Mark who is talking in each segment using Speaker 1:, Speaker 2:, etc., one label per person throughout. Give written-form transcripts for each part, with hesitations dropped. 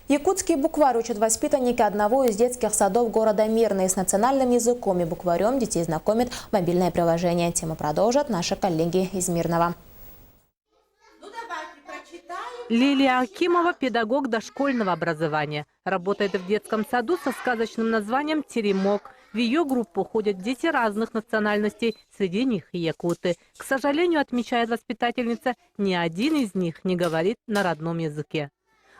Speaker 1: Якутский букварь учат воспитанники одного из детских садов города Мирный. С национальным языком и букварем детей знакомит мобильное приложение. Тему продолжат наши коллеги из Мирного.
Speaker 2: Лилия Акимова – педагог дошкольного образования. Работает в детском саду со сказочным названием «Теремок». В ее группу ходят дети разных национальностей, среди них и якуты. К сожалению, отмечает воспитательница, ни один из них не говорит на родном языке.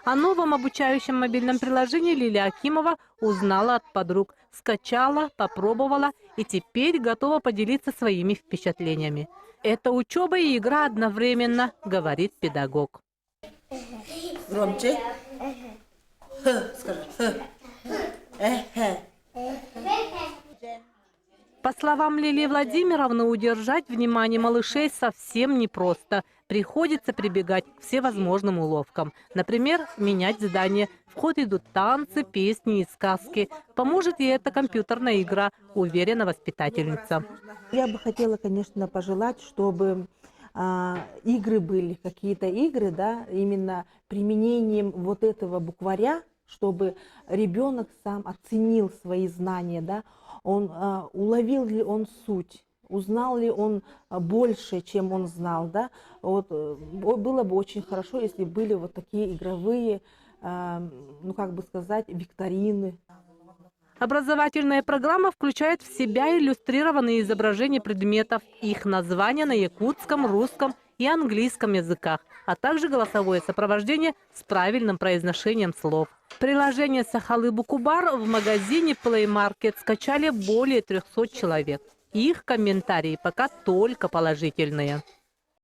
Speaker 2: О новом обучающем мобильном приложении Лилия Акимова узнала от подруг, скачала, попробовала и теперь готова поделиться своими впечатлениями. Это учеба и игра одновременно, говорит педагог.
Speaker 3: Громче. Скажи.
Speaker 2: По словам Лилии Владимировны, удержать внимание малышей совсем непросто. Приходится прибегать к всевозможным уловкам. Например, менять задание. В ход идут танцы, песни и сказки. Поможет ей эта компьютерная игра, уверена воспитательница.
Speaker 4: Я бы хотела, конечно, пожелать, чтобы игры были, какие-то игры, да, именно применением вот этого букваря, чтобы ребенок сам оценил свои знания, да, он уловил ли он суть, узнал ли он больше, чем он знал, да. Вот, было бы очень хорошо, если были вот такие игровые, ну как бы сказать, викторины.
Speaker 2: Образовательная программа включает в себя иллюстрированные изображения предметов, их названия на якутском, русском и английском языках, а также голосовое сопровождение с правильным произношением слов. Приложение «Сахалы Букубар» в магазине Play Market скачали более 300 человек. Их комментарии пока только положительные.